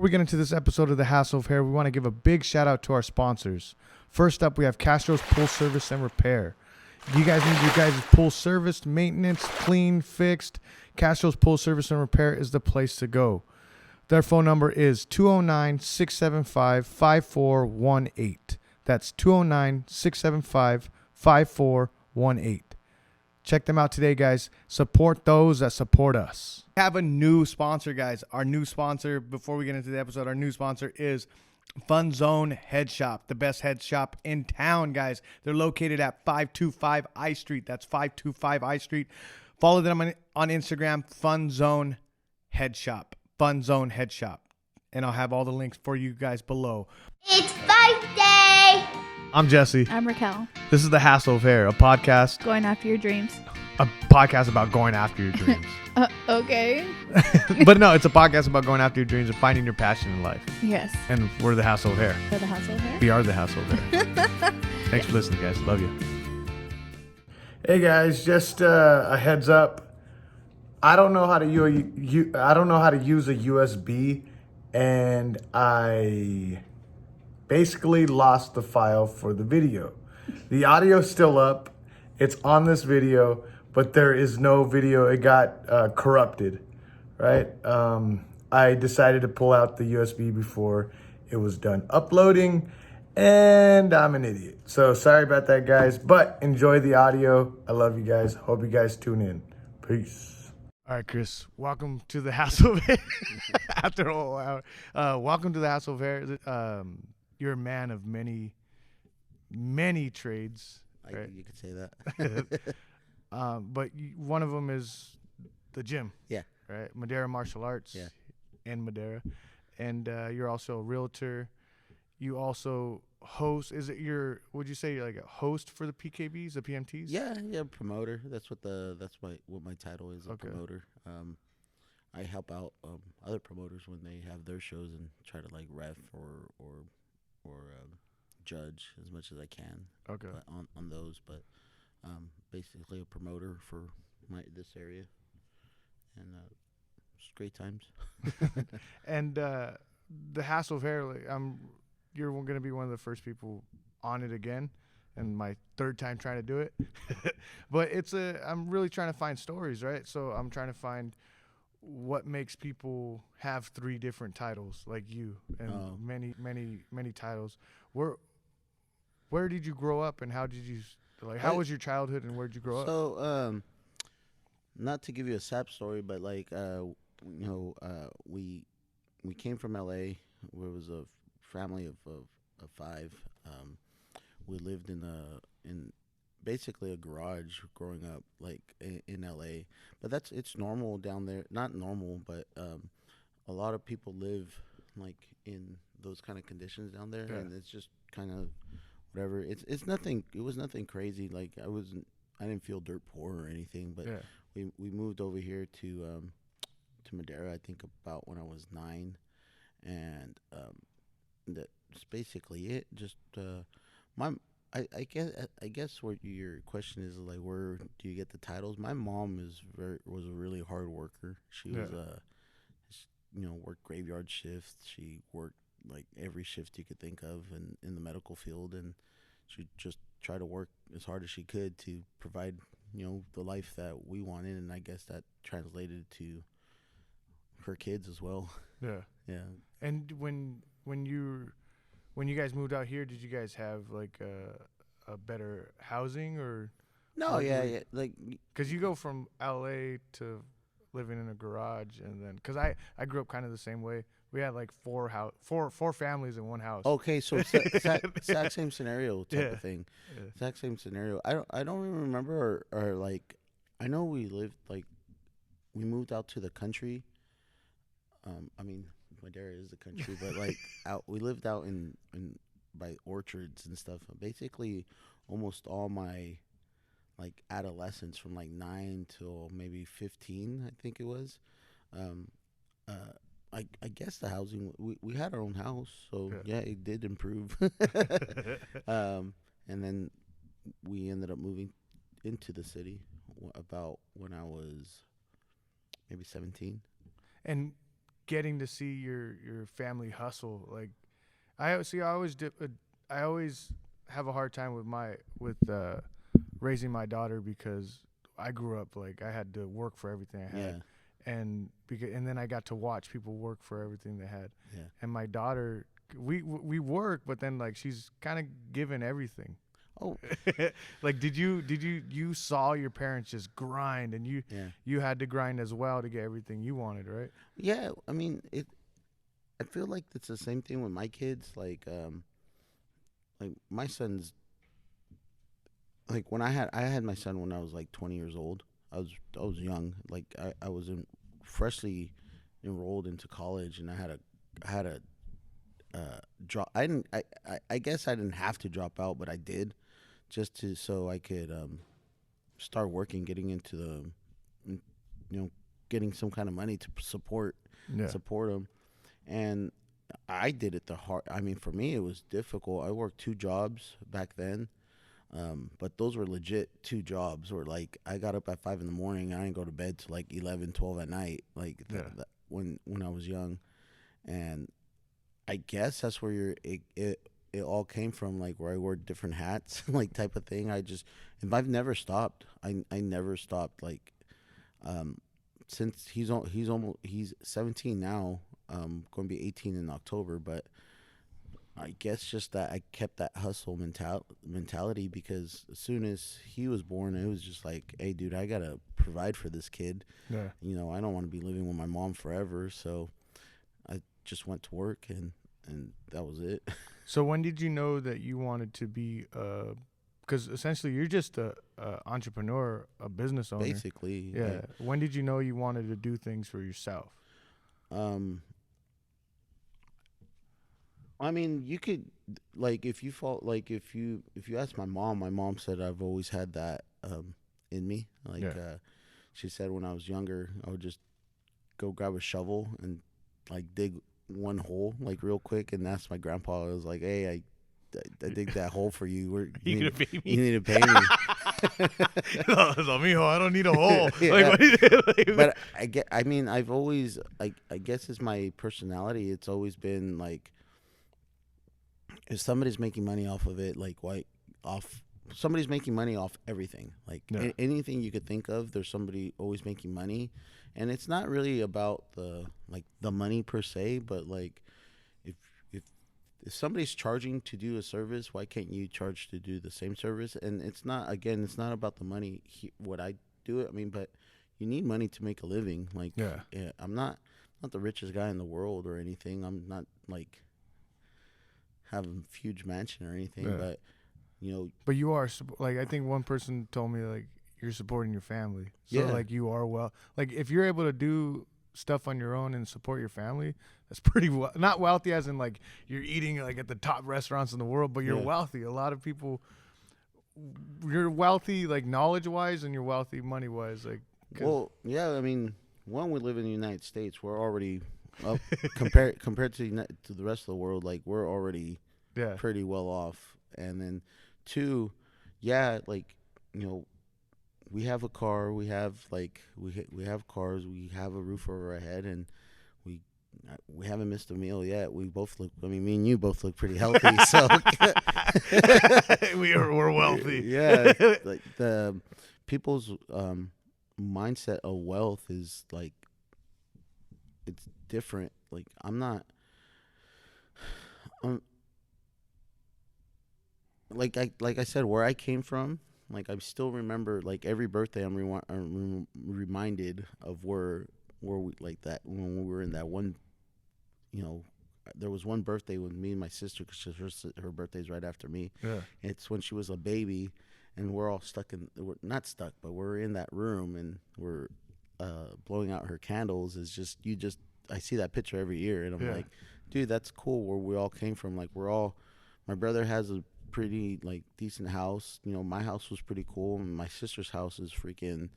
we get into this episode of The Hassle of Hair, we want to give a big shout out to our sponsors. First up, we have Castro's Pool Service and Repair. You guys need your guys' pool serviced, maintenance, clean, fixed. Castro's Pool Service and Repair is the place to go. Their phone number is 209-675-5418. That's 209-675-5418. Check them out today, guys. Support those that support us. We have a new sponsor, guys. Our new sponsor, before we get into the episode, our new sponsor is Fun Zone Head Shop, the best head shop in town, guys. They're located at 525 I Street. That's 525 I Street. Follow them on Instagram, Fun Zone Head Shop. Fun Zone Head Shop. And I'll have all the links for you guys below. It's fight day! I'm Jesse. I'm Raquel. This is The Hassle of Hair, a podcast. Going after your dreams. A podcast about going after your dreams. Okay. But no, it's a podcast about going after your dreams and finding your passion in life. Yes. And we're The Hassle of Hair. For the Hassle of Hair? We are The Hassle of Hair. Thanks for listening, guys. Love you. Hey, guys. Just a heads up. I don't know how to use a USB, and I basically lost the file for the video. The audio's still up. It's on this video, but there is no video. It got corrupted, right? I decided to pull out the USB before it was done uploading, and I'm an idiot. So sorry about that, guys, but enjoy the audio. I love you guys. Hope you guys tune in. Peace. All right, Chris, welcome to The Hassle of Hair. After a whole hour. Welcome to The Hassle of Hair. You're a man of many trades. Right? You could say that. But one of them is the gym. Yeah. Right? Madera Martial Arts. Yeah. In Madera. And you're also a realtor. You also host. Would you say you're like a host for the PKBs, the PMTs? Yeah, promoter. That's what my title is, promoter. I help out other promoters when they have their shows and try to like ref or judge as much as I can. Okay. On those, but basically a promoter for this area, and it's great times. And the Hassle of Hair, you're going to be one of the first people on it again, and my third time trying to do it. But I'm really trying to find stories, right? So I'm trying to find what makes people have 3 different titles like you, and many titles. Where did you grow up, and how did you how was your childhood, and where did you grow up? So not to give you a sap story, but we came from LA, where it was a family of 5. We lived in basically a garage growing up, like in LA. But it's normal down there. Not normal, but a lot of people live like in those kind of conditions down there, and it's just kind of whatever. It's nothing. It was nothing crazy. Like I didn't feel dirt poor or anything. But we moved over here to Madera, I think about when I was 9, and that's basically it. Just I guess what your question is, like, where do you get the titles? My mom was a really hard worker. She was worked graveyard shifts. She worked like every shift you could think of in the medical field, and she just tried to work as hard as she could to provide the life that we wanted, and I guess that translated to her kids as well. Yeah. And when you guys moved out here, did you guys have like a better housing or? No, like because you go from LA to living in a garage, and then because I grew up kind of the same way. We had like four families in one house. Okay, so exact same scenario type of thing. Yeah. Exact same scenario. I don't even remember or like I know we moved out to the country. I mean, Madera is the country, but like we lived out in by orchards and stuff. Basically, almost all my like adolescence from like 9 till maybe 15, I think it was. I guess the housing, we had our own house, so yeah it did improve. And then we ended up moving into the city about when I was maybe 17. And getting to see your family hustle. Like I see, I always have a hard time with raising my daughter because I grew up like I had to work for everything I had, and then I got to watch people work for everything they had. Yeah. And my daughter, we work, but then like she's kind of given everything. Oh, like did you saw your parents just grind, and you had to grind as well to get everything you wanted, right? yeah. I mean, I feel like it's the same thing with my kids. Like my son's like when I had my son when I was like 20 years old. I was young. Like I was freshly enrolled into college, and I had a drop. I guess I didn't have to drop out, but I did, just so I could start working, getting into getting some kind of money to support them. And I did it the hard. I mean, for me, it was difficult. I worked 2 jobs back then, but those were legit 2 jobs. Where like I got up at 5 in the morning, and I didn't go to bed till like 11, 12 at night. Like when I was young, and I guess that's where it all came from. Like where I wore different hats, like type of thing. And I've never stopped. I never stopped. Like, since he's 17 now. Going to be 18 in October, but I guess just that I kept that hustle mentality because as soon as he was born, it was just like, hey, dude, I got to provide for this kid. Yeah. I don't want to be living with my mom forever. So I just went to work and that was it. So when did you know that you wanted to be, because essentially you're just a entrepreneur, a business owner. Basically. Yeah. When did you know you wanted to do things for yourself? I mean, you could, like, if you ask my mom said I've always had that in me. Like, she said when I was younger, I would just go grab a shovel and like dig one hole like real quick and ask my grandpa. I was like, hey, I dig that hole for you. You need to pay me. No, mijo, I don't need a hole. Yeah. Like, But I've always, I guess it's my personality. It's always been like, if somebody's making money off of it, like somebody's making money off everything. Like anything you could think of, there's somebody always making money. And it's not really about the money per se, but like if somebody's charging to do a service, why can't you charge to do the same service? And it's not about the money. What I do it, I mean, but you need money to make a living. Like, I'm not the richest guy in the world or anything. I'm not like having a huge mansion or anything, but But you are, like, I think one person told me like you're supporting your family. So like you are like if you're able to do stuff on your own and support your family, that's pretty not wealthy as in like you're eating like at the top restaurants in the world, but you're wealthy. A lot of people, you're wealthy like knowledge wise and you're wealthy money wise. Like, well, yeah, I mean, one, we live in the United States. We're already up compared to the rest of the world. Like we're already pretty well off. And then 2, like we have a car. We have like we have cars. We have a roof over our head, and we haven't missed a meal yet. We both look. I mean, me and you both look pretty healthy. So we're wealthy. Yeah, like the people's mindset of wealth is like it's different. Like I'm not. Like I said, where I came from. Like I still remember, like every birthday, I'm reminded of where we like that when we were in that one. There was one birthday with me and my sister because her birthday's right after me. Yeah, it's when she was a baby, and we're all we're not stuck, but we're in that room and we're blowing out her candles. I see that picture every year, and I'm like, dude, that's cool. Where we all came from, like my brother has a pretty like decent house. My house was pretty cool, and my sister's house is freaking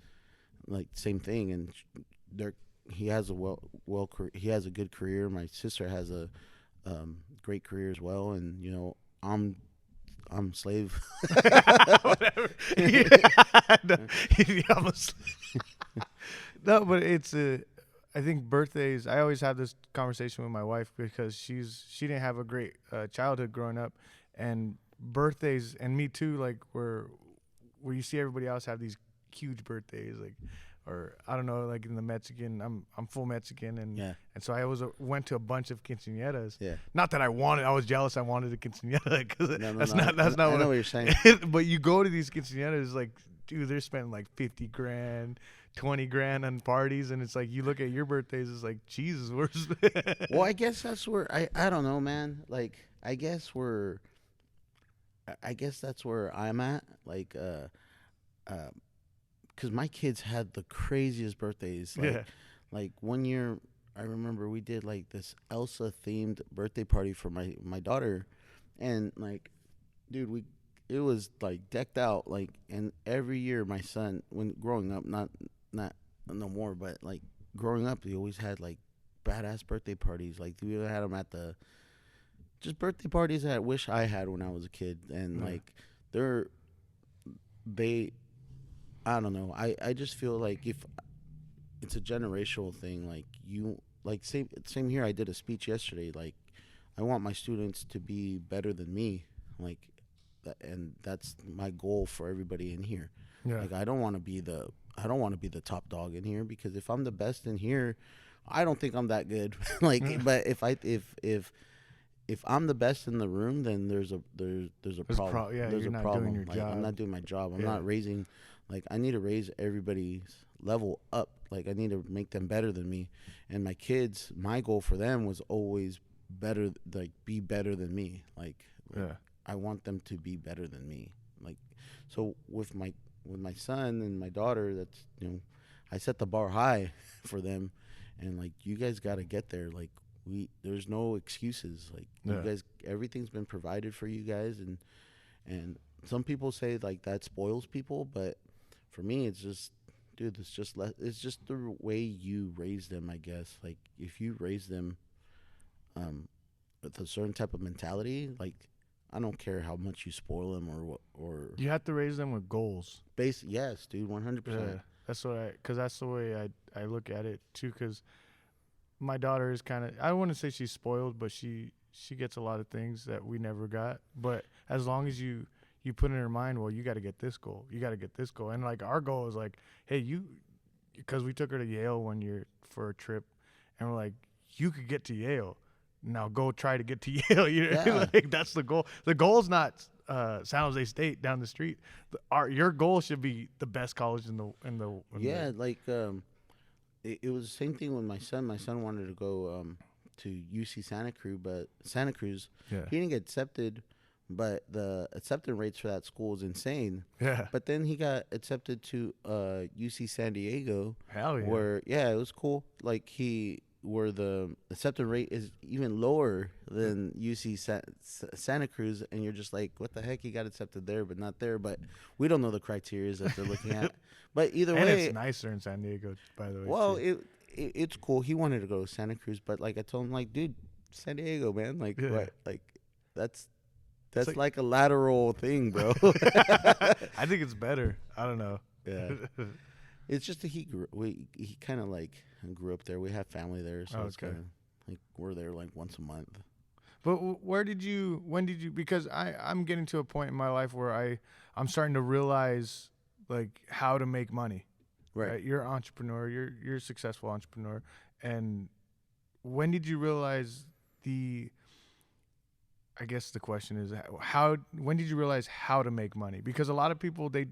like same thing. And he has a he has a good career. My sister has a great career as well, and I'm slave. Whatever. No, I'm a slave. No, but it's I think birthdays. I always have this conversation with my wife because she didn't have a great childhood growing up, and birthdays and me too. Like where you see everybody else have these huge birthdays, like, or I don't know, like in the Mexican. I'm full Mexican, and Yeah. and so I always went to a bunch of quinceañeras. Yeah. Not that I wanted. I was jealous. I wanted a quinceañera because No, that's no. not that's not I what know what you're saying. But you go to these quinceañeras, like, dude, they're spending like 50 grand, 20 grand on parties, and it's like you look at your birthdays, it's like, Jesus, where's Well, I guess that's where I don't know, man. Like, I guess that's where I'm at. Like, because my kids had the craziest birthdays. Like, Yeah. like 1 year, I remember we did like this Elsa themed birthday party for my daughter, and like, dude, it was like decked out. Like, and every year my son, when growing up, not no more, but like growing up, he always had like badass birthday parties. Like, we had them at the just birthday parties that I wish I had when I was a kid, and like they I don't know. I just feel like if it's a generational thing, like you like same here. I did a speech yesterday. Like, I want my students to be better than me, like, and that's my goal for everybody in here. Yeah. Like, I don't want to be the top dog in here, because if I'm the best in here, I don't think I'm that good. Like, but if I'm the best in the room, then there's a problem. There's you're a not problem. doing your Like, job. I'm not doing my job. I'm Yeah. not raising. Like, I need to raise everybody's level up. Like, I need to make them better than me. And my kids, my goal for them was always better. Like, be better than me. Like, Yeah. I want them to be better than me. Like, so with my son and my daughter, that's, I set the bar high for them, and like, you guys got to get there. Like, there's no excuses. Like, you guys, everything's been provided for you guys, and some people say like that spoils people, but for me, it's just, dude, it's just the way you raise them, I guess. Like, if you raise them with a certain type of mentality, like, I don't care how much you spoil them or You have to raise them with goals. yes, dude, 100%. Yeah. Because that's the way I look at it too. Because my daughter is kind of, I wouldn't say she's spoiled, but she gets a lot of things that we never got. But as long as you put in her mind, well, you got to get this goal, you got to get this goal, and like our goal is like, hey, because we took her to Yale 1 year for a trip, and we're like, you could get to Yale, now go try to get to Yale. Yeah. Like, that's the goal. The goal is not San Jose State down the street. Your goal should be the best college in the Yeah, like, it was the same thing with my son. My son wanted to go to UC Santa Cruz. Yeah. He didn't get accepted, but the acceptance rates for that school is insane. Yeah. But then he got accepted to UC San Diego. Hell yeah. Where, it was cool. Like, where the acceptance rate is even lower than UC Santa Cruz, and you're just like, what the heck? He got accepted there, but not there. But we don't know the criteria that they're looking at. But either And way, it's nicer in San Diego, by the way. well, too. it's cool. He wanted to go to Santa Cruz, but like, I told him, like, dude, San Diego, man. Like, Yeah. what? Like, that's like- like a lateral thing, bro. I think it's better. I don't know. Yeah. It's just that he kind of like grew up there. We have family there, so it's Okay. kind of like we're there like once a month. But when did you? Because I'm getting to a point in my life where I'm starting to realize like how to make money. Right. You're an entrepreneur. You're a successful entrepreneur. And when did you realize I guess the question is when did you realize how to make money? Because a lot of people they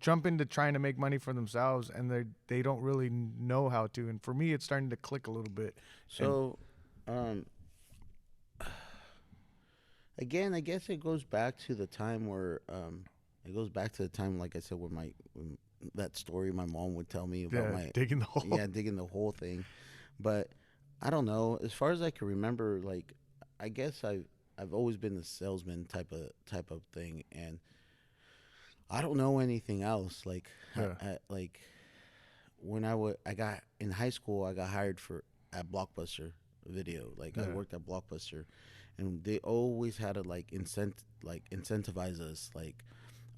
jump into trying to make money for themselves, and they don't really know how to. And for me, it's starting to click a little bit. So, again, I guess it goes back to the time where like I said, when that story my mom would tell me about digging the hole. Yeah, digging the whole thing. But I don't know. As far as I can remember, like, I guess I've always been the salesman type of thing, and I don't know anything else. Like, like when I got in high school, I got hired at Blockbuster Video. Like, I worked at Blockbuster, and they always had to incentivize us. Like,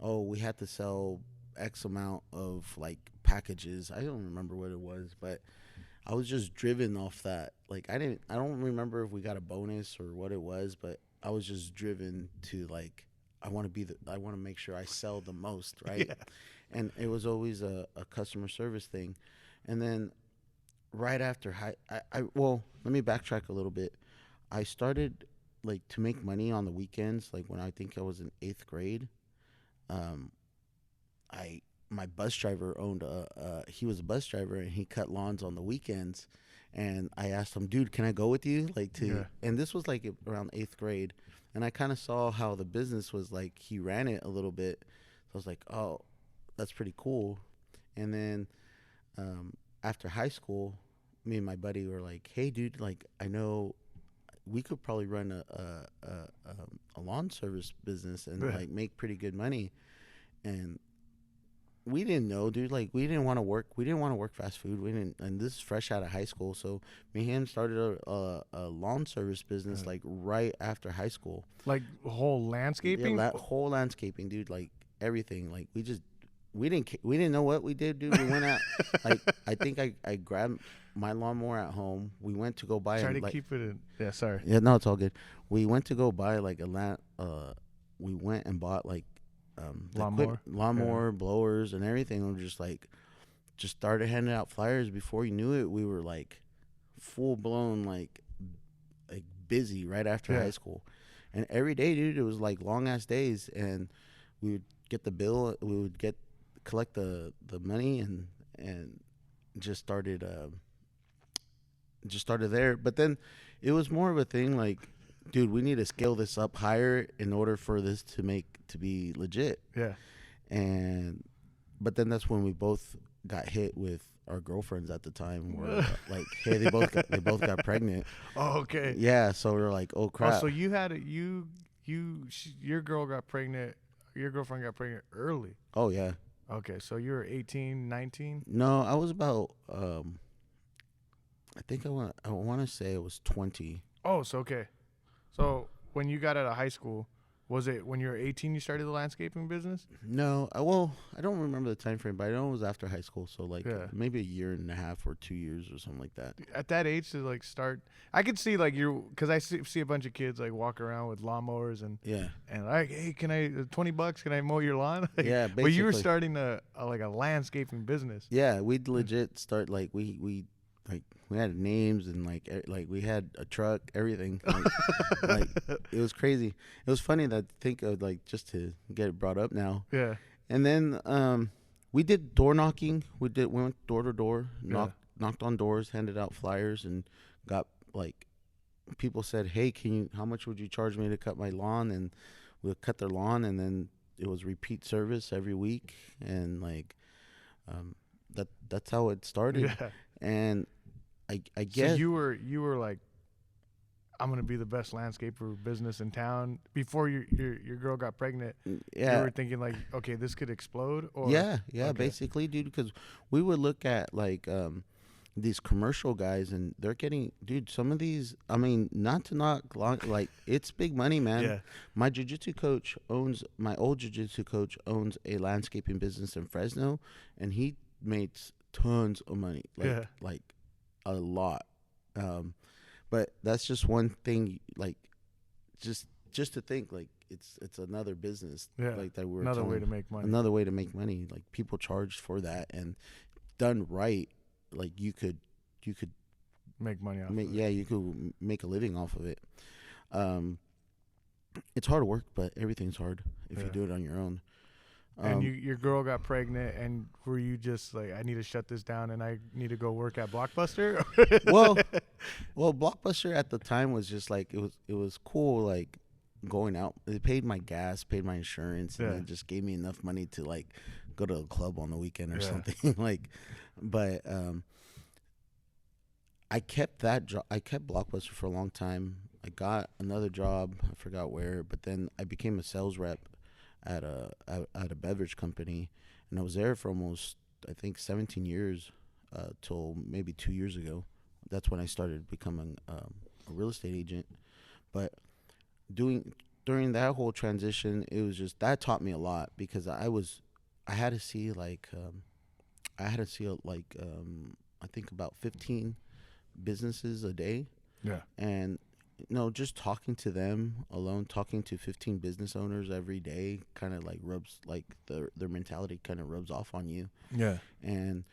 oh, we had to sell X amount of like packages. I don't remember what it was, but I was just driven off that. Like I don't remember if we got a bonus or what it was, but I was just driven to like I want to make sure I sell the most, right? Yeah. And it was always a customer service thing. And then right after well, let me backtrack a little bit. I started like to make money on the weekends, like when I think I was in 8th grade. Um, I my bus driver owned he was a bus driver and he cut lawns on the weekends, and I asked him, dude, can I go with you, like to Yeah. and this was like around 8th grade, and I kind of saw how the business was, like he ran it a little bit, so I was like, oh, that's pretty cool. And then um, after high school, me and my buddy were like, hey dude, like I know we could probably run a lawn service business and Yeah. like make pretty good money. And we didn't know, dude. Like we didn't want to work. We didn't want to work fast food. We didn't, and this is fresh out of high school. So me and him started a lawn service business Yeah. like right after high school. Like whole landscaping. Yeah, whole landscaping, dude. Like everything. Like we didn't know what we did, dude. We went out. Like I think I grabbed my lawnmower at home. We went to go buy Try it. to Like keep it in. Yeah. Sorry. yeah, no, it's all good. We went to go buy like we went and bought like lawnmower, blowers, and everything. We were just started handing out flyers. Before you knew it, we were like full blown like busy right after Yeah. high school. And every day, dude, it was like long ass days, and we would get the bill. We would collect the money and just started there. But then it was more of a thing like, dude, we need to scale this up higher in order for this to be legit. Yeah. And but then that's when we both got hit with our girlfriends at the time. Where like, hey, they both got pregnant. Oh, okay. Yeah, so we were like, oh crap. Oh, so you had it. Your girl got pregnant. Your girlfriend got pregnant early. Oh yeah. Okay, so you were 18, 19? No, I was about I think I want to say it was 20. Oh, so okay. So when you got out of high school, was it when you were 18 you started the landscaping business? No, I don't remember the time frame, but I know it was after high school, so like maybe a year and a half or 2 years or something like that. At that age to like start, I could see like because I see a bunch of kids like walk around with lawnmowers and Yeah. like, hey, can I $20? Can I mow your lawn? Like, Yeah, but you were basically. starting like a landscaping business. Yeah, we'd legit start like we like we had names and like we had a truck, everything. Like it was crazy. It was funny that think of like just to get it brought up now. Yeah. And then we did door knocking. We went door to door, knocked on doors, handed out flyers, and got like people said, "Hey, how much would you charge me to cut my lawn?" And we'll cut their lawn, and then it was repeat service every week, and like that's how it started. Yeah. And I guess So you were like, I'm gonna be the best landscaper business in town. Before your girl got pregnant, yeah. you were thinking like, okay, this could explode. Or Yeah, okay. basically, dude, because we would look at like these commercial guys, and they're getting, dude, some of these, I mean, not to knock, like, it's big money, man. Yeah. My old jiu-jitsu coach owns a landscaping business in Fresno, and he makes tons of money, like a lot. But that's just one thing, like, just to think, like, it's another business, like that we're another way to make money. Another way to make money. Like people charge for that, and done right, like you could make money off of it. yeah, you could make a living off of it. It's hard work, but everything's hard if you do it on your own. And your girl got pregnant, and were you just like, I need to shut this down, and I need to go work at Blockbuster? well, Blockbuster at the time was just like it was cool, like going out. It paid my gas, paid my insurance, and it just gave me enough money to like go to a club on the weekend or something. Like, but I kept that job. I kept Blockbuster for a long time. I got another job, I forgot where, but then I became a sales rep at a beverage company, and I was there for almost, I think, 17 years, till maybe 2 years ago. That's when I started becoming a real estate agent. But during that whole transition, it was just, that taught me a lot, because I had to see I think about 15 businesses a day. Yeah. And just talking to them alone, talking to 15 business owners every day kind of like rubs, like their mentality kind of rubs off on you. Yeah. And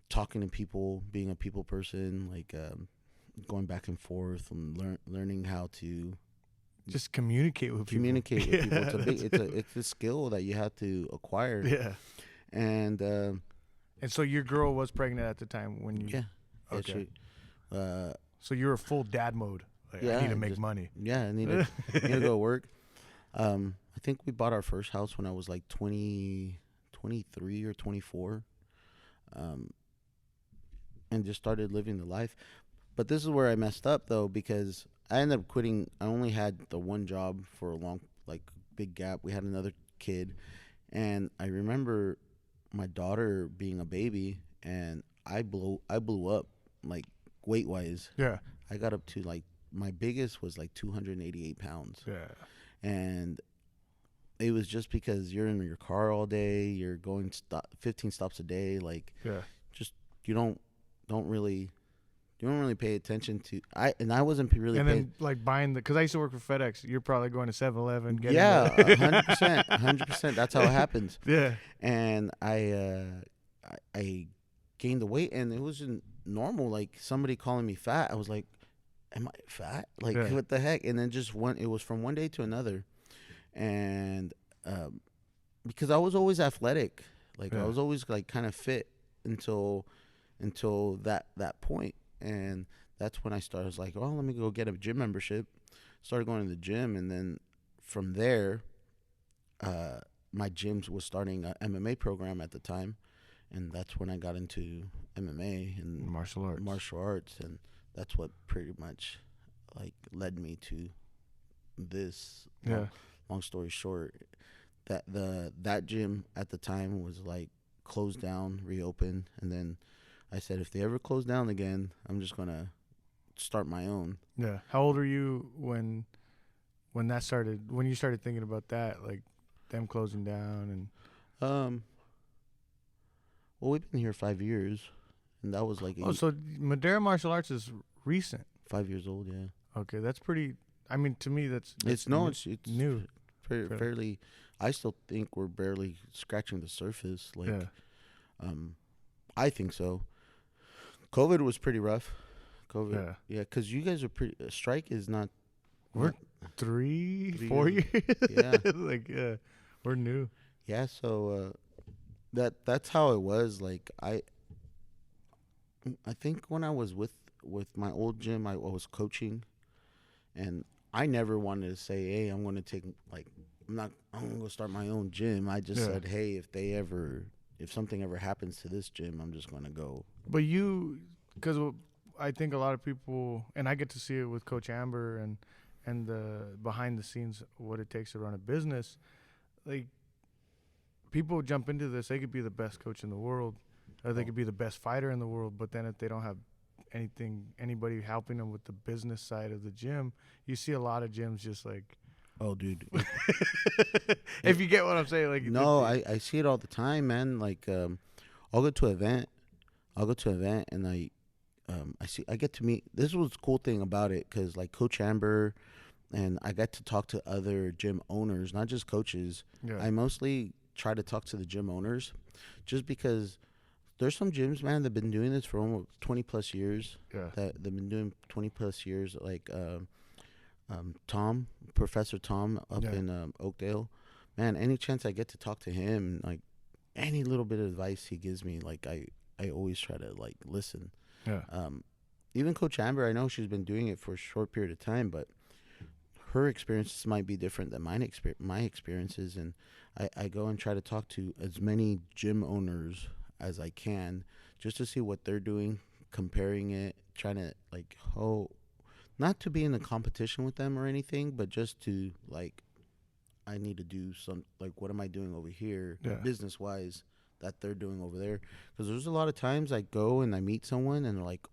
talking to people, being a people person, like going back and forth and learning how to just communicate with people. It's a skill that you have to acquire. Yeah. And so your girl was pregnant at the time when you. Yeah. Okay. So you're a full dad mode. Like, yeah, I need to make money. Yeah, I need to go work. I think we bought our first house when I was like 23 or 24, and just started living the life. But this is where I messed up though, because I ended up quitting. I only had the one job for a long, like, big gap. We had another kid, and I remember my daughter being a baby, and I blew up, like, weight wise. Yeah. I got up to, like, my biggest was like 288 pounds. Yeah. And it was just because you're in your car all day, you're going 15 stops a day, like, yeah, just you don't really pay attention to. I wasn't really and paying. then like buying because I used to work for FedEx. You're probably going to 7-Eleven. Yeah, 100%. That's how it happens. Yeah. And I gained the weight, and it wasn't normal. Like, somebody calling me fat, I was like, am I fat? Like, Yeah. what the heck? And then it was from one day to another. And because I was always athletic, like, Yeah. I was always like kind of fit until that point. And that's when I started. I was like, well, let me go get a gym membership. Started going to the gym, and then from there, my gym was starting an MMA program at the time, and that's when I got into MMA and Martial arts, and that's what pretty much like led me to this. Yeah. Long story short, that gym at the time was like closed down, reopened, and then I said, if they ever close down again, I'm just gonna start my own. Yeah. How old were you when that started? When you started thinking about that, like them closing down and. Well, we've been here 5 years, and that was like So Madera Martial Arts is recent. 5 years old. Yeah. Okay, that's pretty. I mean, to me, that's It's new. Fairly. I still think we're barely scratching the surface. Like, Yeah. I think so. COVID was pretty rough. Yeah. Yeah, because you guys are pretty. Strike is not. We're not- 4 years. Yeah. Like, yeah, we're new. Yeah. So that's how it was. Like, I think when I was with my old gym, I was coaching, and I never wanted to say, hey, I'm going to take, like, I'm going to go start my own gym. I just said, hey, if something ever happens to this gym, I'm just going to go. But because I think a lot of people, and I get to see it with Coach Amber and the behind the scenes, what it takes to run a business. Like, people jump into this, they could be the best coach in the world, or they could be the best fighter in the world, but then if they don't have anybody helping them with the business side of the gym, you see a lot of gyms just like, oh, dude. if you get what I'm saying. Like, no, I see it all the time, man. Like, I'll go to an event, and I get to meet. This was the cool thing about it, because like Coach Amber, and I got to talk to other gym owners, not just coaches. Yeah. I mostly try to talk to the gym owners, just because there's some gyms, man, that've been doing this for almost 20 plus years. Yeah. That they've been doing 20 plus years. Like Professor Tom up in Oakdale. Man, any chance I get to talk to him, like any little bit of advice he gives me, like I always try to like listen. Yeah. Even Coach Amber, I know she's been doing it for a short period of time, but her experiences might be different than my experiences, and I go and try to talk to as many gym owners as I can, just to see what they're doing, comparing it, trying to like not to be in a competition with them or anything, but just to like, I need to do some, like, what am I doing over here, business wise, that they're doing over there? Because there's a lot of times I go and I meet someone and they're like,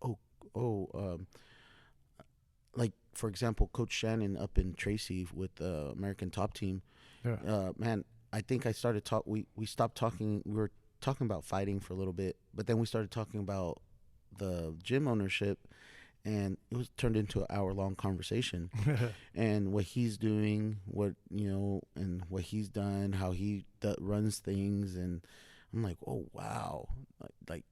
like, for example, Coach Shannon up in Tracy with the American Top Team. Yeah. Man, I think I started we stopped talking. We were talking about fighting for a little bit, but then we started talking about the gym ownership, and it was turned into an hour-long conversation. And what he's doing, and what he's done, how he runs things, and I'm like, oh wow, like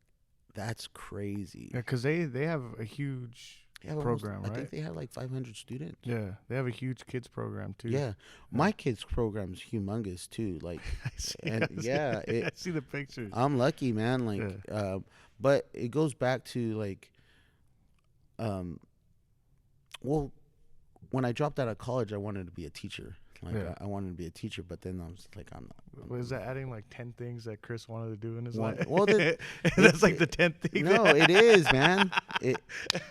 that's crazy. Yeah, because they have a huge program, right? I think they have like 500 students. Yeah, they have a huge kids program too. Yeah, my kids program is humongous too. Like, I see the pictures. I'm lucky, man. Like, but it goes back to like, well, when I dropped out of college, I wanted to be a teacher. Like, I wanted to be a teacher, but then I was like, I'm not. Was that adding like 10 things that Chris wanted to do in his life? Well, that's like the 10th thing. No, it is, man. It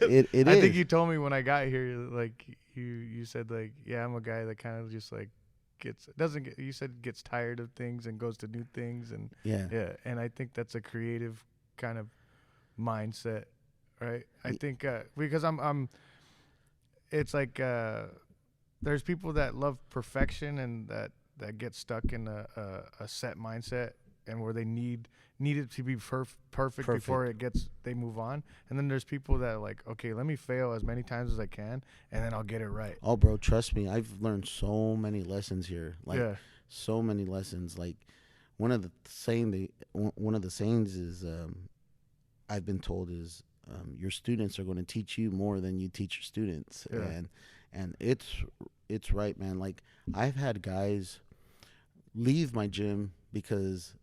is. I think you told me when I got here, like you said, like, yeah, I'm a guy that kind of just like you said gets tired of things and goes to new things, and yeah, and I think that's a creative kind of mindset, right? I think because it's like there's people that love perfection and that get stuck in a set mindset, and where they need it to be perfect before they move on. And then there's people that are like, okay, let me fail as many times as I can, and then I'll get it right. Oh, bro, trust me, I've learned so many lessons here. Like, so many lessons. Like, one of the sayings is, I've been told is, your students are going to teach you more than you teach your students. And it's right, man. Like, I've had guys leave my gym because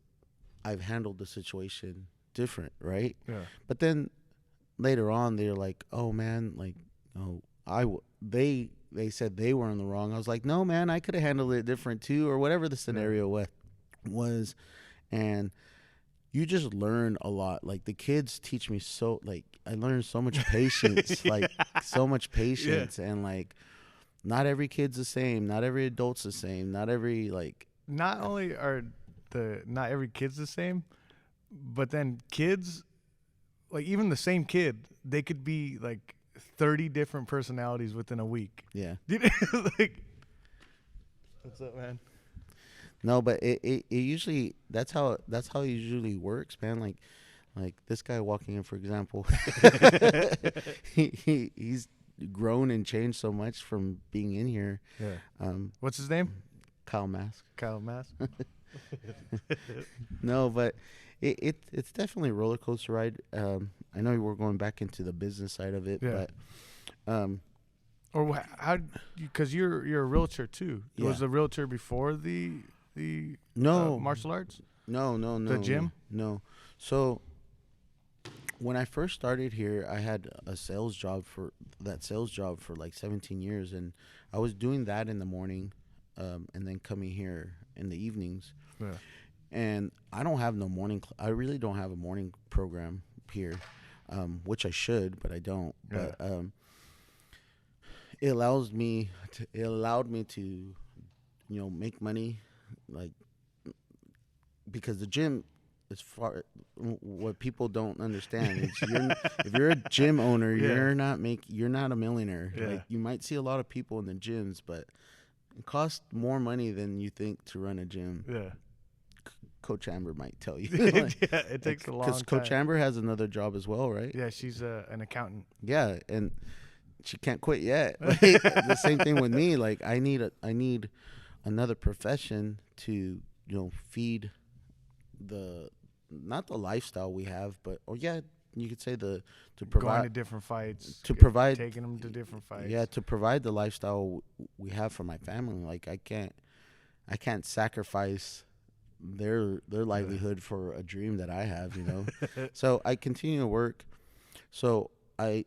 I've handled the situation different, right? Yeah. But then later on, they're like, "Oh man, like, they said they were in the wrong." I was like, "No, man, I could have handled it different too," or whatever the scenario was. And you just learn a lot. Like, the kids teach me I learned so much patience, so much patience, and like, not every kid's the same, not every adult's the same, not every Not only are not every kid's the same, but then kids, like, even the same kid, they could be like 30 different personalities within a week. Yeah. Like, what's up, man? No, but it usually that's how it usually works, man. Like this guy walking in, for example, he's grown and changed so much from being in here. Yeah. What's his name? Kyle Mask. No, but it's definitely a roller coaster ride. I know we're going back into the business side of it, but or how? Because you're a realtor too. Yeah. Was the realtor before the martial arts? No. The gym? No. So when I first started here, I had a sales job for like 17 years, and I was doing that in the morning, and then coming here in the evenings. Yeah. And I don't have I really don't have a morning program here, which I should, but I don't. Yeah. But it allowed me to, make money, like, because the gym is what people don't understand. If you're a gym owner, you're not a millionaire. Yeah. Like, you might see a lot of people in the gyms, but it costs more money than you think to run a gym. Yeah. Coach Amber might tell you. It takes a long time. Because Coach Amber has another job as well, right? Yeah, she's an accountant. Yeah, and she can't quit yet. Like, the same thing with me. Like, I need another profession to, feed not the lifestyle we have, but you could say to provide, going to different fights, taking them to different fights. Yeah, to provide the lifestyle we have for my family. Like, I can't sacrifice their livelihood for a dream that I have, So I continue to work. So I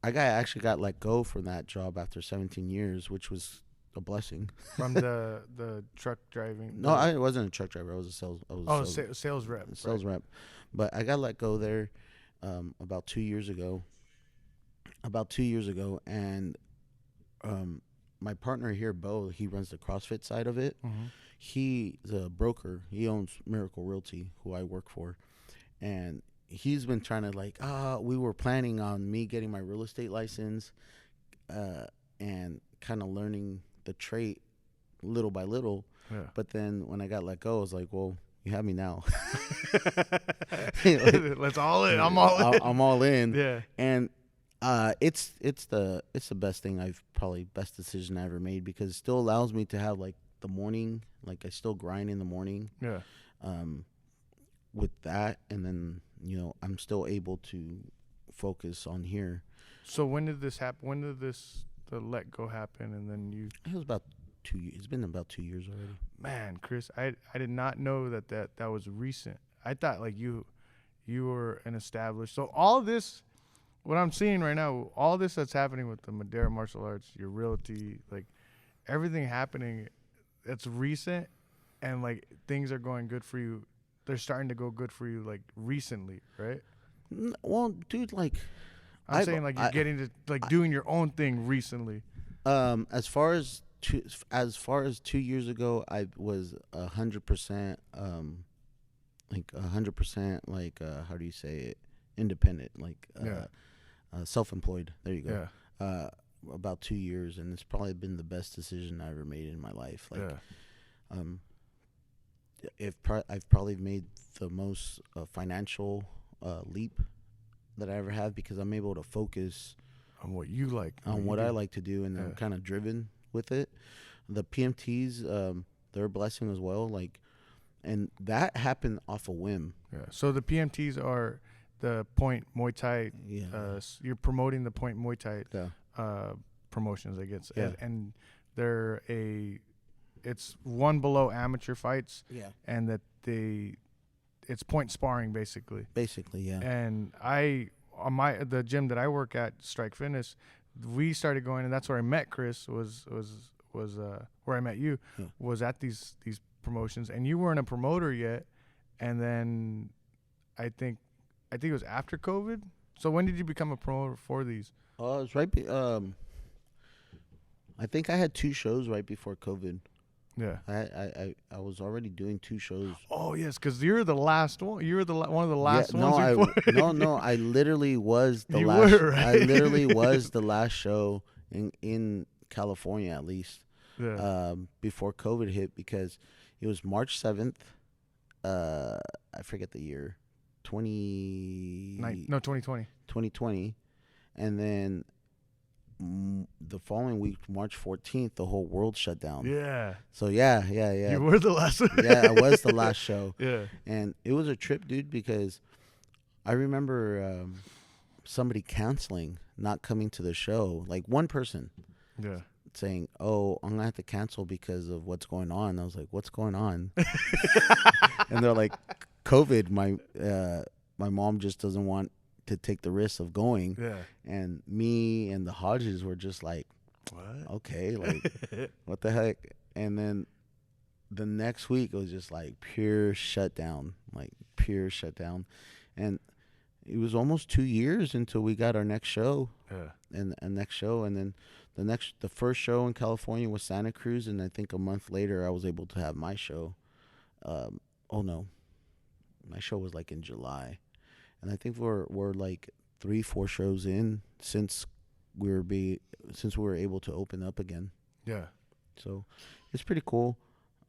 actually got let go from that job after 17 years, which was a blessing. From the truck driving? No, I wasn't a truck driver. I was a sales. Sales rep. Sales rep. But I got let go there about 2 years ago. And my partner here, Bo, he runs the CrossFit side of it. Mm-hmm. He's a broker. He owns Miracle Realty, who I work for. And he's been trying to, we were planning on me getting my real estate license and kind of learning the trade little by little. Yeah. But then when I got let go, I was like, well, you have me now. Let's all in. I'm all in. I'm all in. Yeah. And it's the best decision I ever made, because it still allows me to have like the morning, like I still grind in the morning. Yeah. With that, and then I'm still able to focus on here. So when did this happen? When did the let go happen? And then you? It was about 2 years. It's been about 2 years already. Man, Chris, I did not know that was recent. I thought like you were an established. So all this, what I'm seeing right now, all this that's happening with the Madera Martial Arts, your realty, like everything happening, it's recent, and like things are going good for you. They're starting to go good for you like recently, right? Well, dude, like I'm saying like you're getting to like doing your own thing recently. As far as 2 years ago, I was 100%, like 100%, like how do you say it? Independent, like self-employed. There you go. Yeah. About 2 years, and it's probably been the best decision I ever made in my life. Like, I've probably made the most financial leap that I ever have, because I'm able to focus on what you like, on what I like to do, and I'm kind of driven with it. The PMTs, they're a blessing as well. Like, and that happened off a whim. Yeah. So the PMTs are the Point Muay Thai. Yeah. You're promoting the Point Muay Thai promotions, I guess. Yeah. And they're it's one below amateur fights. Yeah. And that it's point sparring basically. Basically, yeah. And the gym that I work at, Strike Fitness, we started going, and that's where I met Chris. Was where I met you. Yeah. Was at these promotions, and you weren't a promoter yet. And then I think it was after COVID. So when did you become a promoter for these? It's right. I think I had 2 shows right before COVID. Yeah. I was already doing 2 shows. Oh yes, because you're the last one. You were one of the last ones. No. I literally was the You last. were, right? I literally was the last show in California, at least. Yeah. Before COVID hit, because it was March 7th. I forget the year. 2020. 2020, and then the following week, March 14th, the whole world shut down. Yeah. So yeah. You were the last one. Yeah, I was the last show. Yeah. And it was a trip, dude, because I remember somebody canceling, not coming to the show. Like one person. Yeah. Saying, "Oh, I'm gonna have to cancel because of what's going on." I was like, "What's going on?" And they're like, "COVID. My mom just doesn't want to take the risk of going." Yeah. And me and the Hodges were just like, "What? Okay, like, what the heck?" And then the next week it was just like pure shutdown, and it was almost 2 years until we got our next show. Yeah. And then the first show in California was Santa Cruz, and I think a month later I was able to have my show. My show was like in July, and I think we're like 3-4 shows in since we were able to open up again. Yeah. So it's pretty cool.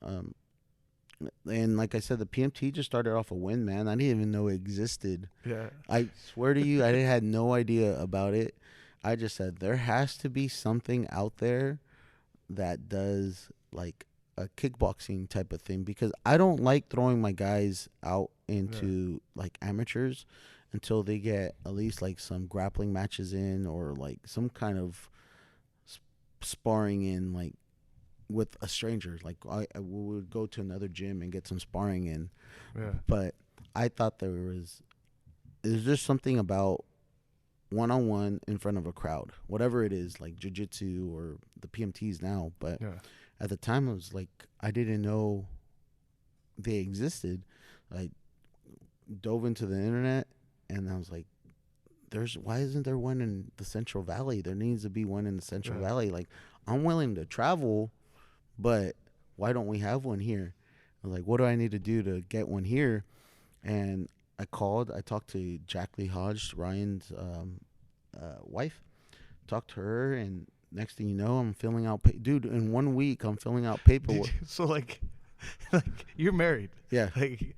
And like I said, the PMT just started off a win, man. I didn't even know it existed. Yeah. I swear to you, I had no idea about it. I just said there has to be something out there that does like a kickboxing type of thing, because I don't like throwing my guys out into like amateurs until they get at least like some grappling matches in, or like some kind of sparring in, like with a stranger. Like I would go to another gym and get some sparring in. Yeah. But I thought is there something about one-on-one in front of a crowd, whatever it is, like jiu-jitsu or the PMTs now. But at the time, I was like, I didn't know they existed. I dove into the internet, and I was like, why isn't there one in the Central Valley? There needs to be one in the Central Valley. Like, I'm willing to travel, but why don't we have one here? I was like, what do I need to do to get one here? And I talked to Jack Lee Hodge, Ryan's wife, talked to her, and next thing you know, I'm filling out, dude, in 1 week, I'm filling out paperwork. So like, like you're married. Yeah. Like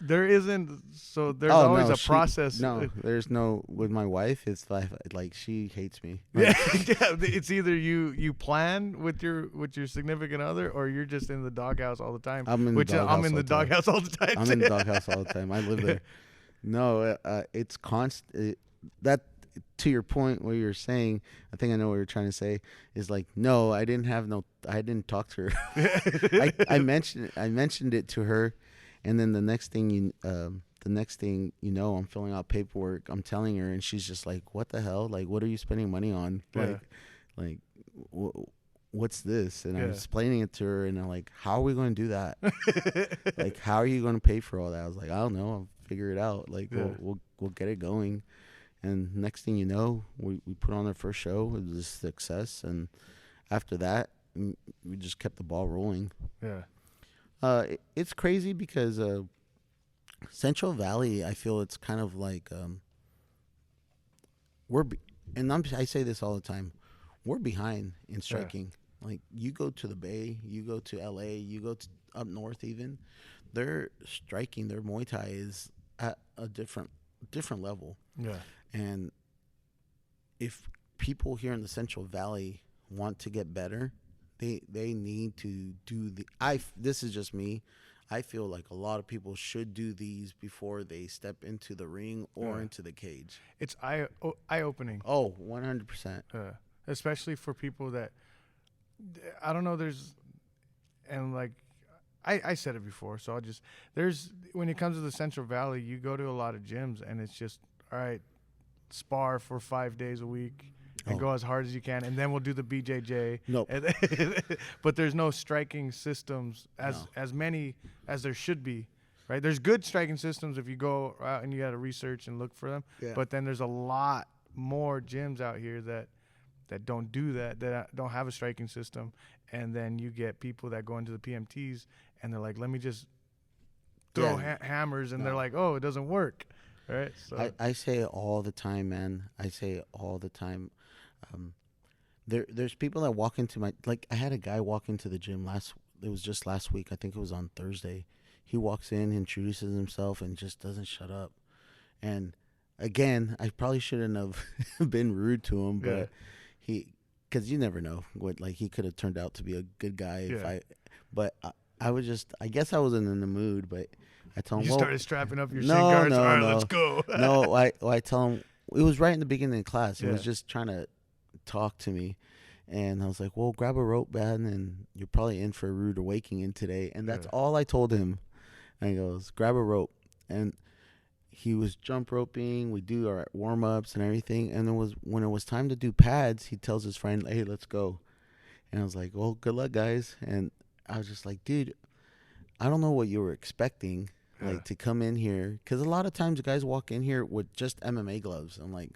there isn't. So there's Oh, always no, a process. No, there's no. With my wife, it's like she hates me. Yeah, Like, yeah. It's either you plan with your significant other, or you're just in the doghouse all the time. I'm in the doghouse I'm in the all the time. doghouse all the time. I'm in the doghouse all the time. I live there. No, it's constant. That to your point, what you're saying, I think I know what you're trying to say. Is like, no, I didn't talk to her. I mentioned it to her, and then the next thing you know, I'm filling out paperwork. I'm telling her, and she's just like, "What the hell? Like, what are you spending money on? Yeah. Like, what's this?" And Yeah. I'm explaining it to her, and I'm like, "How are we going to do that? Like, how are you going to pay for all that?" I was like, "I don't know. I'll figure it out. Like, Yeah. we'll get it going." And next thing you know, we put on our first show. It was a success, and after that, we just kept the ball rolling. Yeah. It's crazy because Central Valley, I feel it's kind of like I say this all the time, we're behind in striking. Like, you go to the Bay, you go to LA, you go to up north even, they're striking. Their Muay Thai is at a different level. Yeah. And if people here in the Central Valley want to get better, they need to do this is just me. I feel like a lot of people should do these before they step into the ring or into the cage. It's eye-opening. Oh, 100%. Especially for people that, I don't know, and like, I said it before, so when it comes to the Central Valley, you go to a lot of gyms, and it's just, all right, spar for 5 days a week and go as hard as you can, and then we'll do the BJJ. Nope. But there's no striking systems as many as there should be, right? There's good striking systems if you go out and you got to research and look for them. Yeah. But then there's a lot more gyms out here that don't do that don't have a striking system. And then you get people that go into the PMTs and they're like, let me just throw hammers, and they're like, oh, it doesn't work. Right. So I say it all the time, man. I say it all the time. There's people that walk into I had a guy walk into the gym it was just last week. I think it was on Thursday. He walks in, introduces himself, and just doesn't shut up. And again, I probably shouldn't have been rude to him, but because you never know he could have turned out to be a good guy I guess I wasn't in the mood, but I told him, you started strapping up your shin guards. All right, let's go. No, I tell him, it was right in the beginning of the class. He was just trying to talk to me. And I was like, well, grab a rope, man, and you're probably in for a rude awakening today. And that's all I told him. And he goes, grab a rope. And he was jump roping. We do our warm-ups and everything. And when it was time to do pads, he tells his friend, hey, let's go. And I was like, well, good luck, guys. And I was just like, dude, I don't know what you were expecting, to come in here. Because a lot of times guys walk in here with just MMA gloves. I'm like,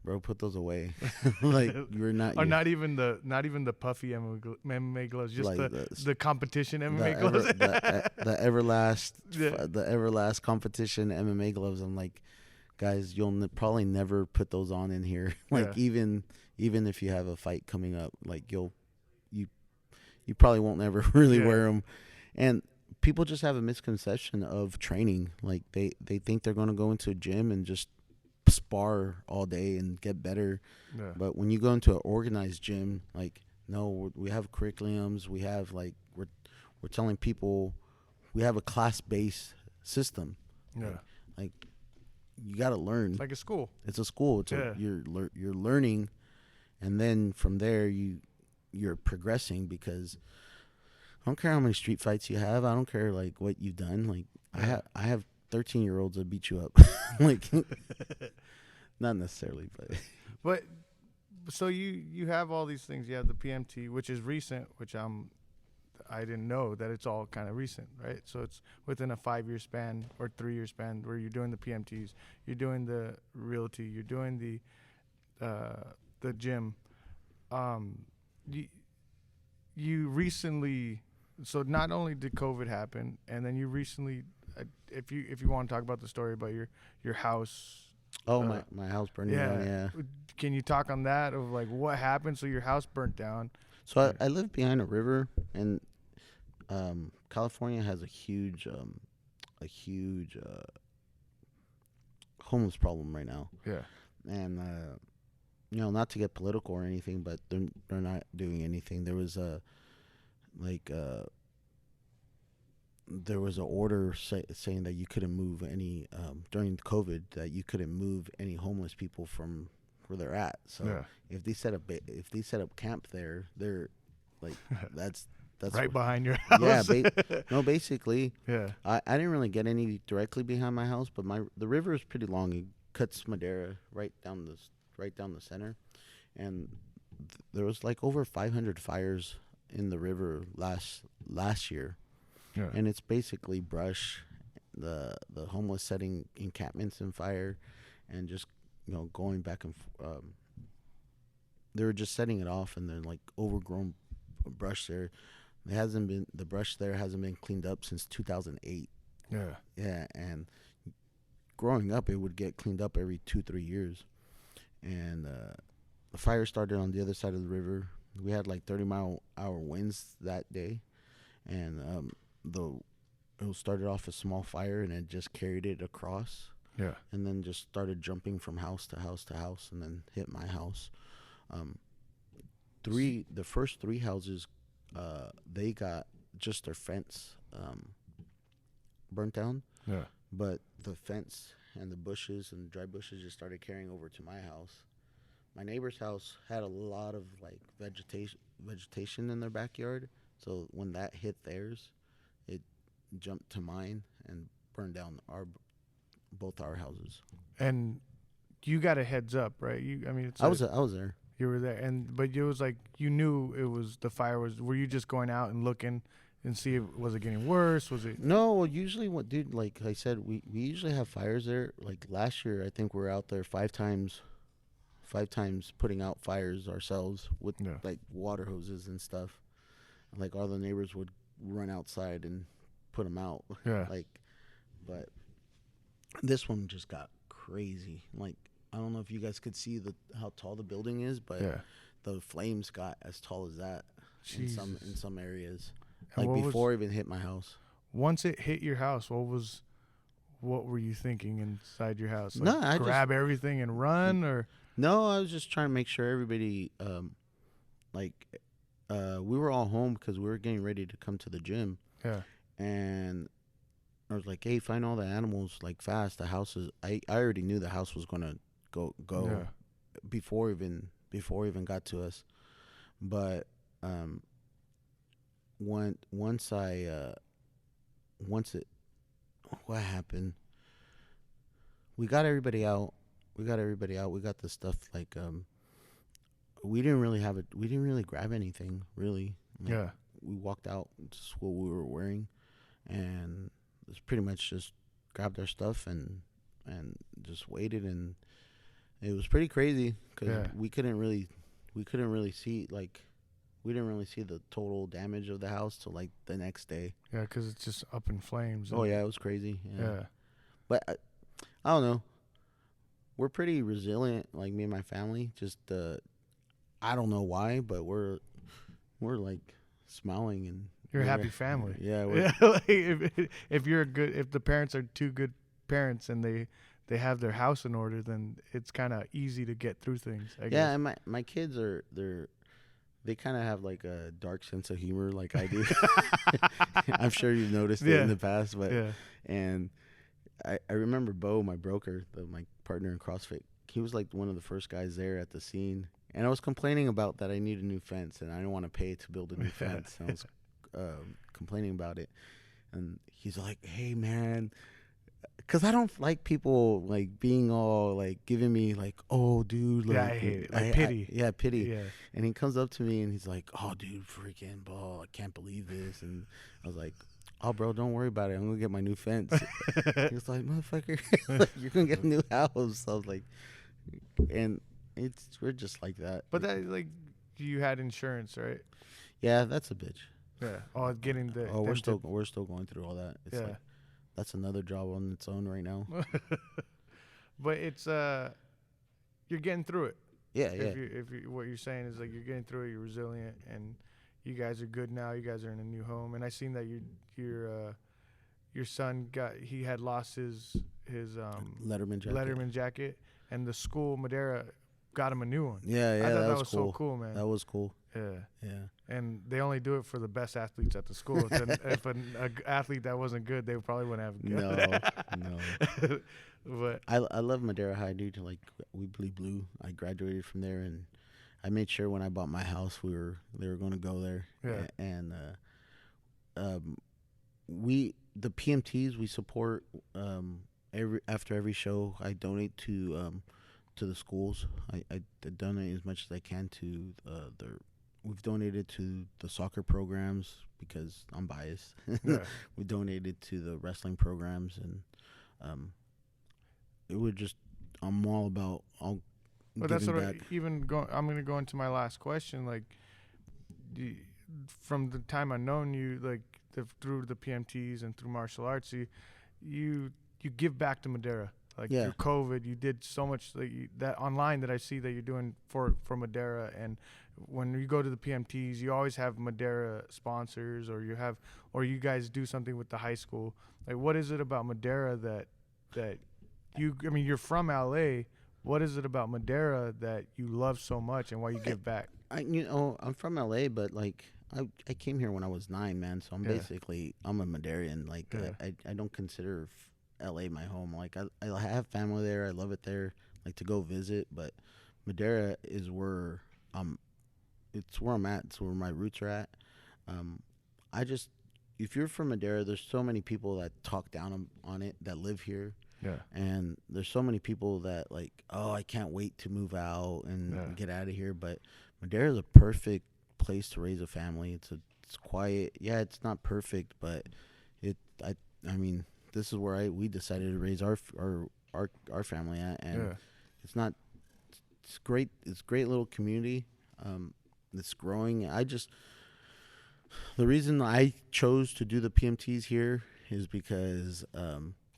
bro, put those away. Like, you're not. Or not even the puffy MMA gloves, just like the competition MMA gloves. The Everlast competition MMA gloves. I'm like, guys, you'll probably never put those on in here. Like, even if you have a fight coming up, like you probably won't ever really wear them. And people just have a misconception of training. Like, they think they're going to go into a gym and just spar all day and get better. But when you go into an organized gym, like, no, we have curriculums. We have we're telling people we have a class-based system. Like you got to learn. It's like a school. It's a school. You're learning, and then from there you're progressing, because I don't care how many street fights you have. I don't care what you've done. Like, I have 13-year-olds that beat you up. Like, not necessarily, but so you have all these things. You have the PMT, which is recent, which I didn't know that it's all kind of recent, right? So it's within a 5-year span or 3-year span where you're doing the PMTs, you're doing the realty, you're doing the gym. You recently, so not only did COVID happen, and then you recently, if you want to talk about the story about your house. Oh, my house burning down, yeah. Can you talk on that, of what happened? So your house burnt down. So I live behind a river, and California has a huge homeless problem right now, Yeah. and not to get political or anything, but they're not doing anything. There was a like there was an order saying that you couldn't move any during COVID, that you couldn't move any homeless people from where they're at. So Yeah. if they set up camp there, they're like that's Right what- behind your yeah. house. No, basically, Yeah. I didn't really get any directly behind my house, but the river is pretty long. It cuts Madera right down the center, and there was like over 500 fires in the river last year. Yeah. And it's basically brush, the homeless setting encampments in fire, and just going back and they were just setting it off, and then like overgrown brush there. The brush there hasn't been cleaned up since 2008. Yeah. Yeah, and growing up, it would get cleaned up every 2-3 years, and the fire started on the other side of the river. We had like 30-mile-hour winds that day, and it started off a small fire, and it just carried it across, Yeah. and then just started jumping from house to house to house, and then hit my house. The first 3 houses, they got just their fence burnt down, Yeah. but the fence and the bushes and dry bushes just started carrying over to my house. My neighbor's house had a lot of like vegetation in their backyard, so when that hit theirs, it jumped to mine and burned down both our houses. And you got a heads up, right? I was there. You were there, but it was like you knew it was the fire was. Were you just going out and looking and see was it getting worse? Was it? No, usually like I said, we usually have fires there. Like last year, I think we were out there 5 times putting out fires ourselves with like water hoses and stuff. Like all the neighbors would run outside and put them out. Yeah. But this one just got crazy. Like I don't know if you guys could see how tall the building is, but the flames got as tall as that in some areas. And like before it even hit my house. Once it hit your house, what were you thinking inside your house? Like, No, I grab everything and run, or no, I was just trying to make sure everybody we were all home because we were getting ready to come to the gym. Yeah. And I was like, hey, find all the animals like fast. The house is I already knew the house was gonna go before even got to us. But what happened, we got everybody out. We got the stuff like we didn't really grab anything really. Like, we walked out just what we were wearing, and it's pretty much just grabbed our stuff and just waited, and it was pretty crazy because we couldn't really see, like, we didn't really see the total damage of the house till like the next day. Yeah, because it's just up in flames. Oh yeah, it was crazy. Yeah. But I don't know. We're pretty resilient, like me and my family. Just I don't know why, but we're like smiling, and you're a happy family. Yeah. Like if the parents are 2 good parents and they have their house in order, then it's kind of easy to get through things. I guess. And my kids they kind of have like a dark sense of humor, like I do. I'm sure you've noticed it in the past, but and I remember Bo, my broker, my partner in CrossFit. He was like one of the first guys there at the scene, and I was complaining about that I need a new fence, and I didn't want to pay to build a new fence. And I was complaining about it, and he's like, "Hey, man." Because I don't like people like being all like giving me like, oh dude, like, I hate it. Like pity. Pity. Yeah. And he comes up to me and he's like, oh dude, freaking ball, I can't believe this. And I was like, oh bro, don't worry about it. I'm gonna get my new fence. He was like, motherfucker, like, you're gonna get a new house. I was like, and we're just like that. But that, like, you had insurance, right? Yeah, that's a bitch. Yeah. Oh, getting the. Oh, we're still going through all that. It's yeah. like, that's another job on its own right now. But it's you're getting through it. Yeah, If you what you're saying is like you're getting through it, you're resilient, and you guys are good now. You guys are in a new home, and I seen that your son had lost his Letterman jacket. Letterman jacket, and the school Madera got him a new one. Yeah, yeah, I thought that that was so cool. cool, man. That was cool. Yeah. Yeah. And they only do it for the best athletes at the school. If an athlete that wasn't good, they probably wouldn't have good. No. But I love Madera High, dude. Like, we bleed blue. I graduated from there, and I made sure when I bought my house, they were going to go there. Yeah. And the PMTs we support. After every show, I donate to the schools. I donate as much as I can to We've donated to the soccer programs because I'm biased. Yeah. We donated to the wrestling programs, and it would just I'm all about But that's giving what back. I'm going to go into my last question. Like, from the time I've known you, like through the PMTs and through martial arts, you give back to Madera. Like, Yeah. through COVID, you did so much that online that I see that you're doing for Madera. And when you go to the PMTs, you always have Madera sponsors, or you guys do something with the high school. Like, what is it about Madera that you're from LA. What is it about Madera that you love so much, and why you give back? I'm from LA, but like I came here when I was 9, man. So I'm Yeah. I'm a Maderian. Like, Yeah. I don't consider LA my home. Like, I have family there. I love it there. Like, to go visit, but Madera is where it's where I'm at. It's where my roots are at. If you're from Madera, there's so many people that talk down on it that live here. Yeah. And there's so many people that like, oh, I can't wait to move out and get out of here. But Madera is a perfect place to raise a family. It's quiet. Yeah, it's not perfect, but this is where we decided to raise our family at, and it's great. It's a great little community. It's growing. The reason I chose to do the PMTs here is because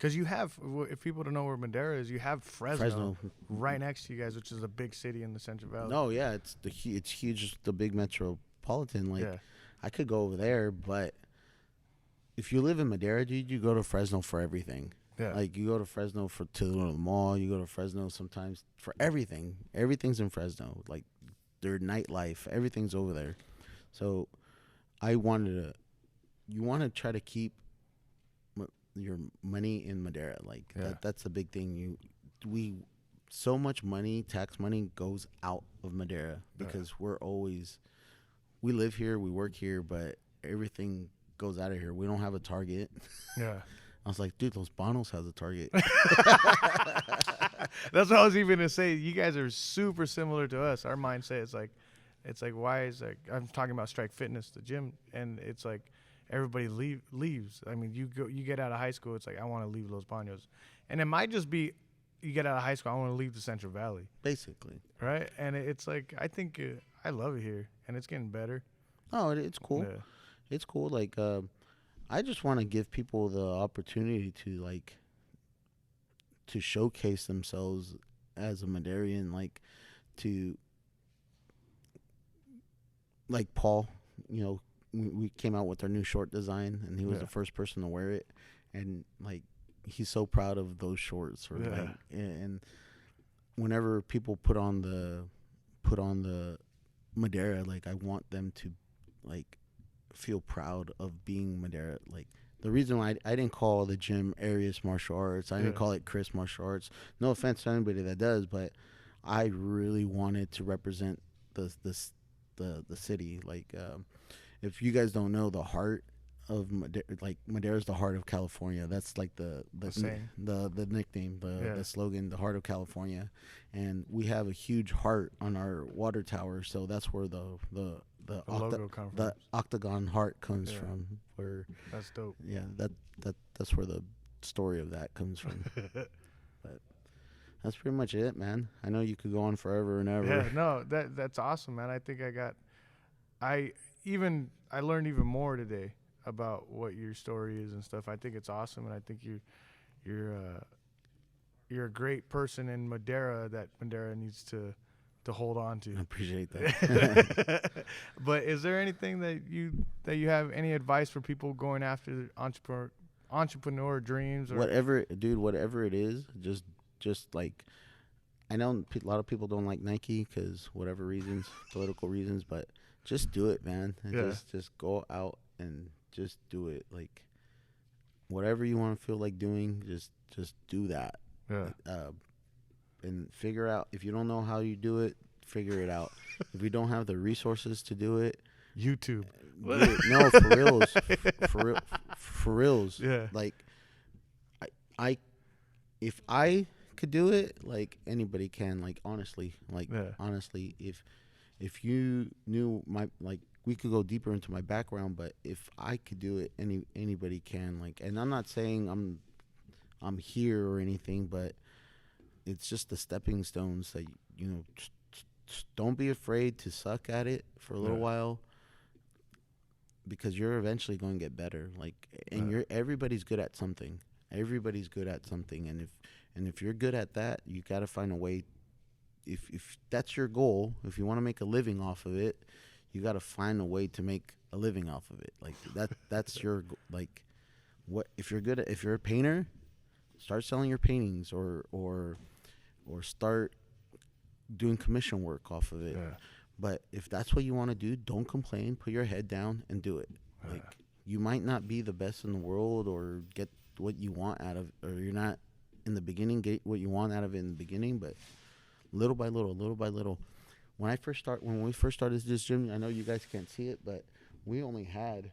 you have, if people don't know where Madera is, you have Fresno right next to you guys, which is a big city in the Central Valley. No, yeah, it's huge, the big metropolitan. Like, I could go over there, but if you live in Madera, dude, you go to Fresno for everything. Yeah. Like, you go to Fresno to go to the mall. You go to Fresno sometimes for everything. Everything's in Fresno. Like, their nightlife, everything's over there. So you want to try to keep your money in Madera. Like, that's a big thing. So much money, tax money, goes out of Madera because we live here, we work here, but everything goes out of here. We don't have a Target. Yeah. I was like, dude, Los Banos has a Target. That's what I was even gonna say. You guys are super similar to us. Our mindset is like, why is like, I'm talking about Strike Fitness, the gym, and it's like everybody leaves. I mean, you get out of high school, it's like, I want to leave Los Banos, and it might just be you get out of high school, I want to leave the Central Valley, basically, right? And it's like, I think I love it here, and it's getting better. Oh, it's cool. Yeah. It's cool. Like, I just want to give people the opportunity to showcase themselves as a Maderian, like Paul, we came out with our new short design, and he was the first person to wear it, and like, he's so proud of those shorts. And whenever people put on the Madera, like, I want them to like feel proud of being Madera. Like, the reason why I didn't call the gym Arias Martial Arts, I didn't call it Chris Martial Arts. No offense to anybody that does, but I really wanted to represent the city. Like, if you guys don't know, the heart of Madera's the heart of California. That's like the nickname, the slogan, the heart of California. And we have a huge heart on our water tower, so that's where the logo comes from. The octagon heart comes from. Where that's dope. Yeah, that's where the story of that comes from. But that's pretty much it, man. I know you could go on forever and ever. Yeah, no, that's awesome, man. I think I learned even more today about what your story is and stuff. I think it's awesome, and I think you're a great person in Madera that Madera needs to to hold on to. I appreciate that. But is there anything that you have any advice for people going after entrepreneur dreams or Whatever it is, just like, I know a lot of people don't like Nike because whatever reasons, political reasons, but just do it, man. And Yeah. just go out and just do it. Like, whatever you want to feel like doing, just do that. yeah And figure out, if you don't know how you do it, figure it out. If you don't have the resources to do it, YouTube? do it. No, for reals, for reals. Yeah. Like, I if I could do it, like, anybody can. Like, honestly, if you knew my, like, we could go deeper into my background, but if I could do it, anybody can. Like, and I'm not saying I'm here or anything, but it's just the stepping stones that, just don't be afraid to suck at it for a little while, because you're eventually going to get better. Like, and everybody's good at something. Everybody's good at something, and if you're good at that, you got to find a way. If that's your goal, if you want to make a living off of it, you got to find a way to make a living off of it. Like, that's your, like, what if you're a painter, start selling your paintings, or start doing commission work off of it. Yeah. But if that's what you want to do, don't complain. Put your head down and do it. Like, you might not be the best in the world or get what you want out of, or you're not in the beginning get what you want out of it in the beginning, but little by little. When we first started this gym, I know you guys can't see it, but we only had,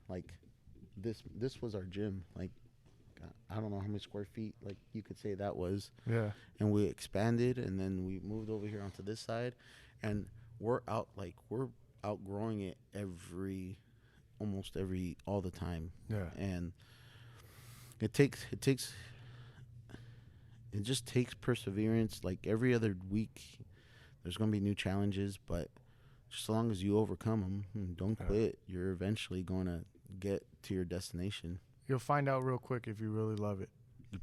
like, this was our gym. Like, I don't know how many square feet, like, you could say that was. Yeah. And we expanded, and then we moved over here onto this side, and we're outgrowing it all the time. Yeah. And it just takes perseverance. Like, every other week there's going to be new challenges, but just as long as you overcome them and don't quit, you're eventually going to get to your destination. You'll find out real quick if you really love it.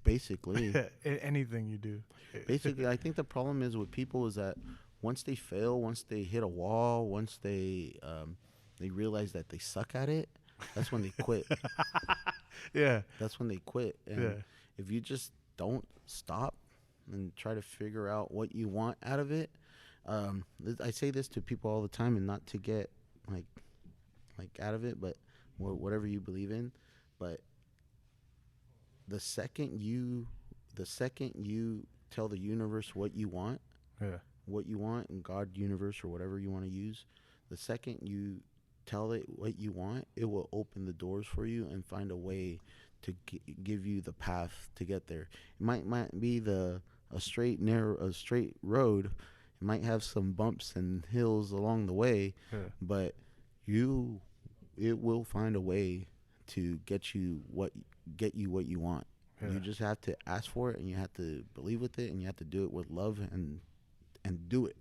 Basically. Anything you do. Basically, I think the problem is with people is that once they fail, once they hit a wall, once they realize that they suck at it, that's when they quit. Yeah. That's when they quit. And if you just don't stop and try to figure out what you want out of it, I say this to people all the time, and not to get like out of it, but whatever you believe in, but the second you tell the universe what you want, in God, universe, or whatever you want to use, the second you tell it what you want, it will open the doors for you and find a way to give you the path to get there. It might be a straight road. It might have some bumps and hills along the way, but it will find a way to get you what you want. You just have to ask for it, and you have to believe with it, and you have to do it with love, and do it.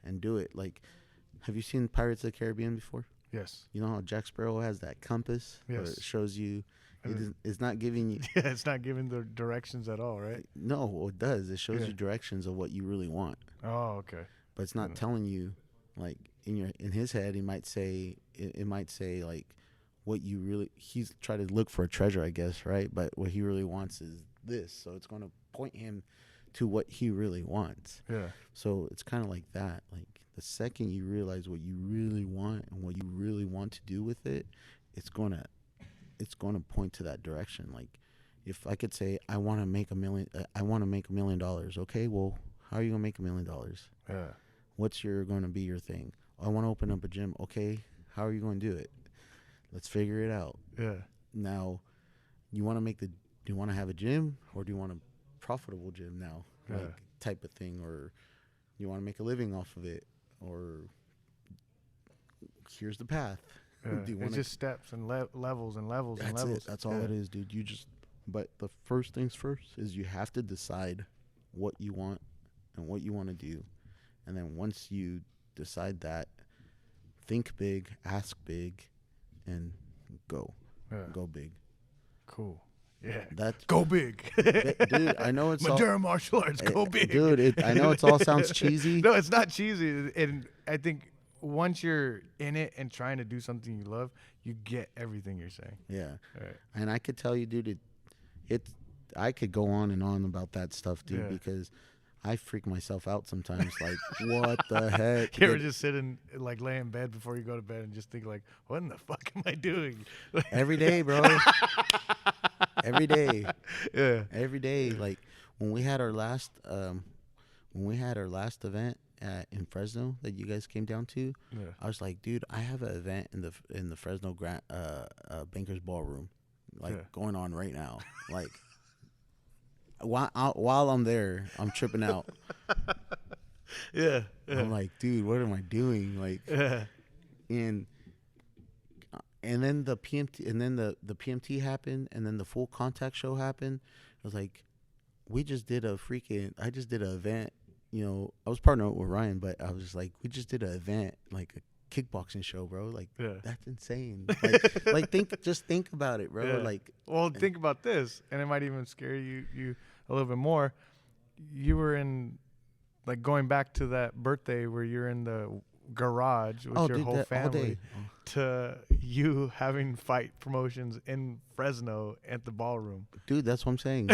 And do it. Like, have you seen Pirates of the Caribbean before? Yes. You know how Jack Sparrow has that compass? Yes. Where it shows you. It's not giving you. Yeah, it's not giving the directions at all, right? No, well, it does. It shows you directions of what you really want. Oh, okay. But it's not telling you, like, in his head, it might say like what you really. He's trying to look for a treasure, I guess, right? But what he really wants is this, so it's going to point him to what he really wants. Yeah. So it's kind of like that. Like, the second you realize what you really want and what you really want to do with it, it's going to point to that direction. Like, if I could say, I want to make $1 million. Okay, well, how are you going to make $1 million? Yeah. What's going to be your thing? I want to open up a gym. Okay, how are you going to do it? Let's figure it out. Yeah. Now, do you want to have a gym, or do you want a profitable gym now? Like, type of thing, or you want to make a living off of it, or here's the path. It's just steps and levels and levels and That's levels. it. That's all it is, dude. But the first things first is you have to decide what you want and what you want to do. And then once you decide that, think big, ask big, and go. Yeah. Go big. Cool. Yeah. That's Go big. dude. I know it's Madera Martial Arts, go big. dude. I know it's all sounds cheesy. No, it's not cheesy. And I think once you're in it and trying to do something you love, you get everything you're saying. Yeah, Right. and I could tell you, dude, I could go on and on about that stuff, dude, Yeah. because I freak myself out sometimes. Like, what the heck? You ever just sit and like lay in bed before you go to bed and just think like, what in the fuck am I doing? Every day, bro. Every day. Yeah. Every day. Like when we had our last event in Fresno that you guys came down to, Yeah. I was like, dude, I have an event in the Fresno Bankers Ballroom, like Yeah. going on right now. Like while I'm there, I'm tripping out. Yeah. I'm like, dude, what am I doing? Like, Yeah. and then the PMT, and then the PMT happened, and then the full contact show happened. I was like, I just did an event. You know, I was partnering with Ryan, but I was just like, we just did an event, like a kickboxing show, bro. Like, Yeah. that's insane. Like, think about it, bro. Yeah. Like, Well, think about this, and it might even scare you a little bit more. You were in, like, going back to that birthday where you're in the garage with your dude, whole that all family, day. to you having fight promotions in Fresno at the ballroom. Dude, that's what I'm saying.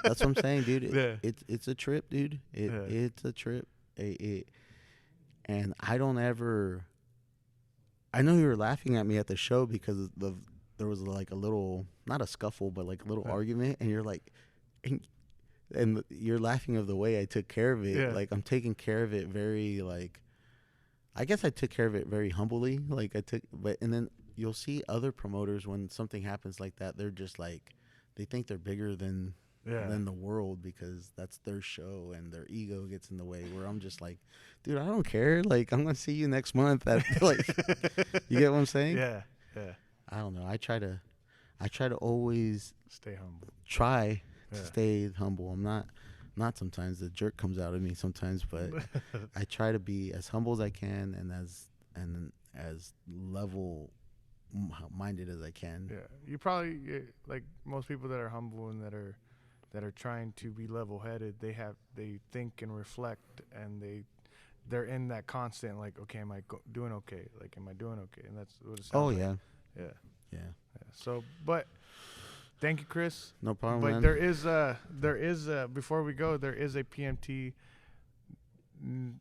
That's what I'm saying, dude. Yeah. It's a trip, dude. Yeah. It's a trip. And I don't ever. I know you were laughing at me at the show because there was like a little, not a scuffle, but like a little argument, and you're like, and you're laughing of the way I took care of it. Yeah. Like I'm taking care of it very like. I guess I took care of it very humbly. Like and then you'll see other promoters when something happens like that, they're just like, they think they're bigger than the world because that's their show and their ego gets in the way. Where I'm just like, dude, I don't care. Like I'm gonna see you next month. Like, you get what I'm saying? Yeah. Yeah. I don't know. I try to always Stay humble. try to Yeah. stay humble. I'm not sometimes the jerk comes out of me sometimes, but I try to be as humble as I can and as level minded as I can. Yeah, you probably like most people that are humble and that are trying to be level headed. They think and reflect, and they're in that constant like, okay, am I doing okay? Like, am I doing okay? And that's what it sounds Oh like. yeah. Yeah. Yeah. So, but thank you, Chris. No problem, But man. there is before we go, there is a PMT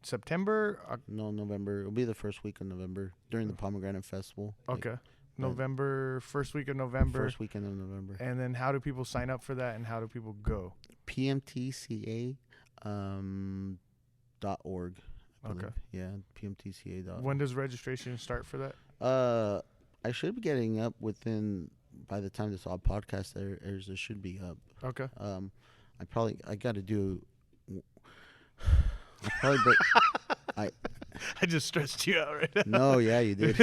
September. No, November. It'll be the first week of November during the Pomegranate Festival. Like, Okay. November, first week of November. first weekend of November. And then how do people sign up for that, and how do people go? PMTCA .org. I believe. Okay. Yeah, PMTCA.org. When does registration start for that? I should be getting up by the time this all podcast airs, it should be up. Okay. I got to do. I probably break. I just stressed you out right now. No, yeah, you did.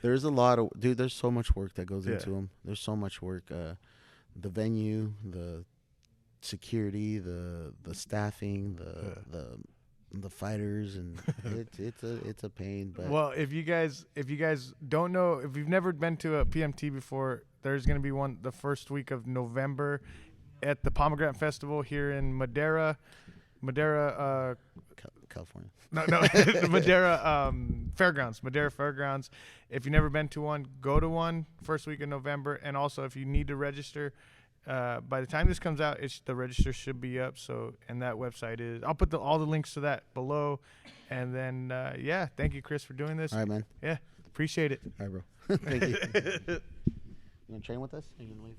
There's a lot of there's so much work that goes into them. There's so much work. The venue, the security, the staffing, the fighters, and it's a pain. But Well, if you guys don't know, if you've never been to a PMT before, there's going to be one the first week of November at the Pomegranate Festival here in Madera, California. No, Madera Fairgrounds. If you've never been to one, go to one first week of November. And also, if you need to register, by the time this comes out, the register should be up. So, and that website is, I'll put all the links to that below. And then, thank you, Chris, for doing this. All right, man. Yeah, appreciate it. All right, bro. Thank you. You gonna train with us? Or you gonna leave?